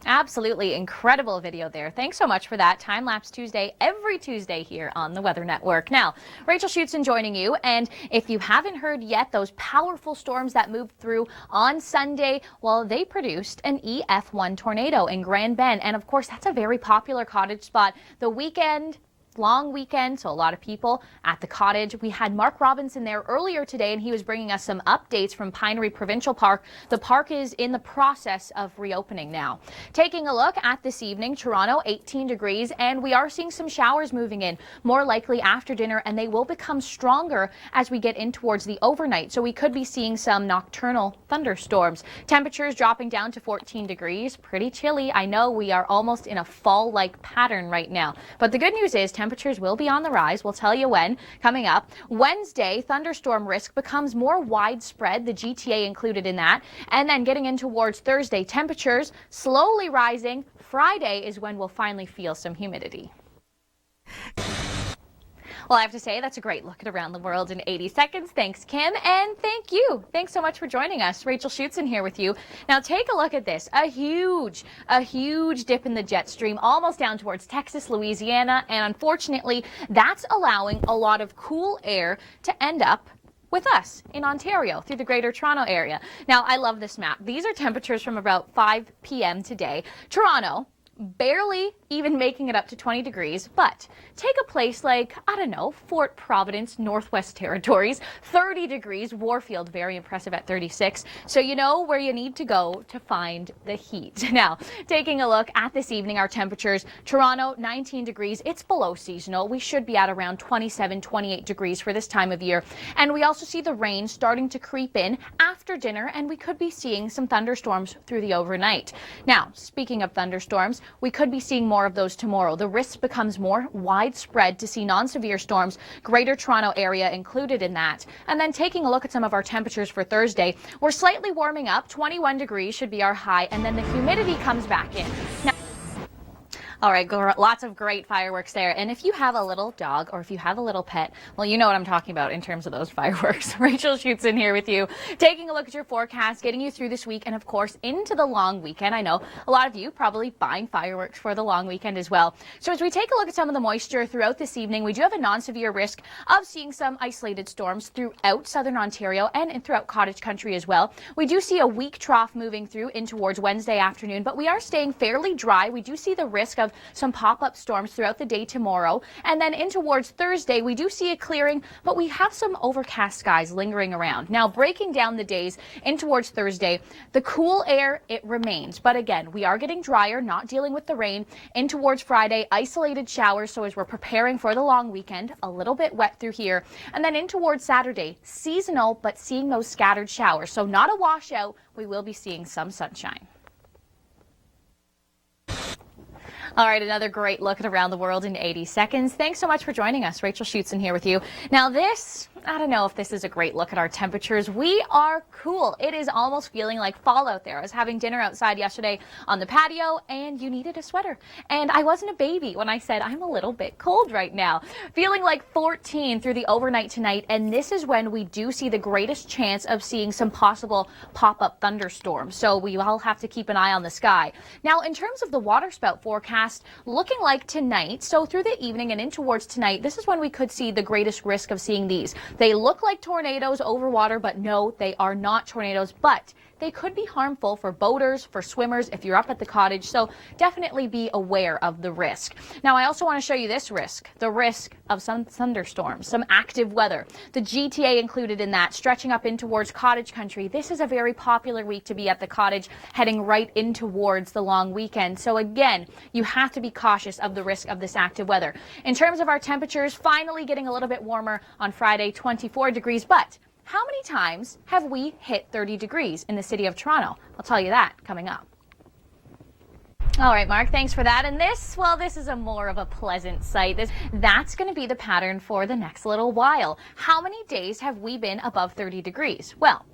Absolutely incredible video there. Thanks so much for that. Time Lapse Tuesday, every Tuesday here on the Weather Network. Now, Rachel Schoutsen joining you. And if you haven't heard yet, those powerful storms that moved through on Sunday, well, they produced an EF1 tornado in Grand Bend. And of course, that's a very popular cottage spot. The weekend, long weekend, so a lot of people at the cottage. We had Mark Robinson there earlier today, and he was bringing us some updates from Pinery Provincial Park. The park is in the process of reopening now. Taking a look at this evening, Toronto 18 degrees, and we are seeing some showers moving in, more likely after dinner, and they will become stronger as we get in towards the overnight. So we could be seeing some nocturnal thunderstorms. Temperatures dropping down to 14 degrees. Pretty chilly. I know we are almost in a fall-like pattern right now, but the good news is temperatures will be on the rise. We'll tell you when. Coming up Wednesday, thunderstorm risk becomes more widespread, the GTA included in that. And then getting in towards Thursday, temperatures slowly rising. Friday is when we'll finally feel some humidity. Well, I have to say, that's a great look at around the world in 80 seconds. Thanks, Kim, and thank you. Thanks so much for joining us. Rachel Schoutsen here with you. Now, take a look at this. A huge dip in the jet stream, almost down towards Texas, Louisiana, and unfortunately, that's allowing a lot of cool air to end up with us in Ontario through the Greater Toronto area. Now, I love this map. These are temperatures from about 5 p.m. today. Toronto, barely even making it up to 20 degrees, but take a place like, I don't know, Fort Providence, Northwest Territories, 30 degrees, Warfield, very impressive at 36. So you know where you need to go to find the heat. Now, taking a look at this evening, our temperatures, Toronto, 19 degrees, it's below seasonal. We should be at around 27, 28 degrees for this time of year. And we also see the rain starting to creep in after dinner, and we could be seeing some thunderstorms through the overnight. Now, speaking of thunderstorms, we could be seeing more of those tomorrow. The risk becomes more widespread to see non-severe storms, Greater Toronto area included in that. And then taking a look at some of our temperatures for Thursday, we're slightly warming up. 21 degrees should be our high, and then the humidity comes back in. Now, all right, lots of great fireworks there. And if you have a little dog or if you have a little pet, well, you know what I'm talking about in terms of those fireworks. Rachel Schoutsen here with you, taking a look at your forecast, getting you through this week and, of course, into the long weekend. I know a lot of you probably buying fireworks for the long weekend as well. So as we take a look at some of the moisture throughout this evening, we do have a non-severe risk of seeing some isolated storms throughout southern Ontario and throughout cottage country as well. We do see a weak trough moving through in towards Wednesday afternoon, but we are staying fairly dry. We do see the risk of some pop-up storms throughout the day tomorrow. And then in towards Thursday, we do see a clearing, but we have some overcast skies lingering around. Now, breaking down the days in towards Thursday, the cool air, it remains. But again, we are getting drier, not dealing with the rain. In towards Friday, isolated showers. So as we're preparing for the long weekend, a little bit wet through here. And then in towards Saturday, seasonal, but seeing those scattered showers. So not a washout. We will be seeing some sunshine. All right, another great look at around the world in 80 seconds. Thanks so much for joining us. Rachel Schoutsen here with you. Now this, I don't know if this is a great look at our temperatures. We are cool. It is almost feeling like fall out there. I was having dinner outside yesterday on the patio, and you needed a sweater. And I wasn't a baby when I said I'm a little bit cold right now. Feeling like 14 through the overnight tonight, and this is when we do see the greatest chance of seeing some possible pop-up thunderstorms. So we all have to keep an eye on the sky. Now, in terms of the waterspout forecast, looking like tonight, so through the evening and in towards tonight, this is when we could see the greatest risk of seeing these. They look like tornadoes over water, but no, they are not tornadoes, but they could be harmful for boaters, for swimmers, if you're up at the cottage, so definitely be aware of the risk. Now, I also want to show you this risk, the risk of some thunderstorms, some active weather. The GTA included in that, stretching up in towards cottage country. This is a very popular week to be at the cottage, heading right in towards the long weekend. So again, you have to be cautious of the risk of this active weather. In terms of our temperatures, finally getting a little bit warmer on Friday, 24 degrees, but how many times have we hit 30 degrees in the city of Toronto? I'll tell you that coming up. All right, Mark, thanks for that. And this, well, this is a more of a pleasant sight. That's going to be the pattern for the next little while. How many days have we been above 30 degrees? Well,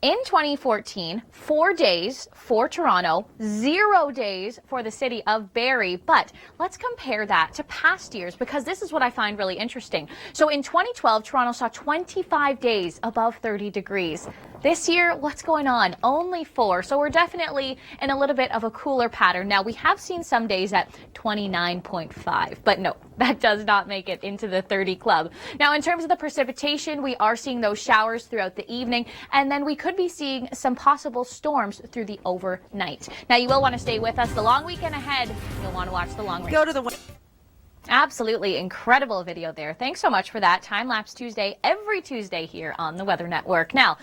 in 2014, 4 days for Toronto, 0 days for the city of Barrie. But let's compare that to past years, because this is what I find really interesting. So in 2012, Toronto saw 25 days above 30 degrees. This year, what's going on? Only 4. So we're definitely in a little bit of a cooler pattern. Now, we have seen some days at 29.5, but no, that does not make it into the 30 club. Now, in terms of the precipitation, we are seeing those showers throughout the evening, and then we could be seeing some possible storms through the overnight. Now, you will want to stay with us. The long weekend ahead, you'll want to watch the long range. Go to the... Absolutely incredible video there. Thanks so much for that. Time Lapse Tuesday, every Tuesday here on the Weather Network. Now,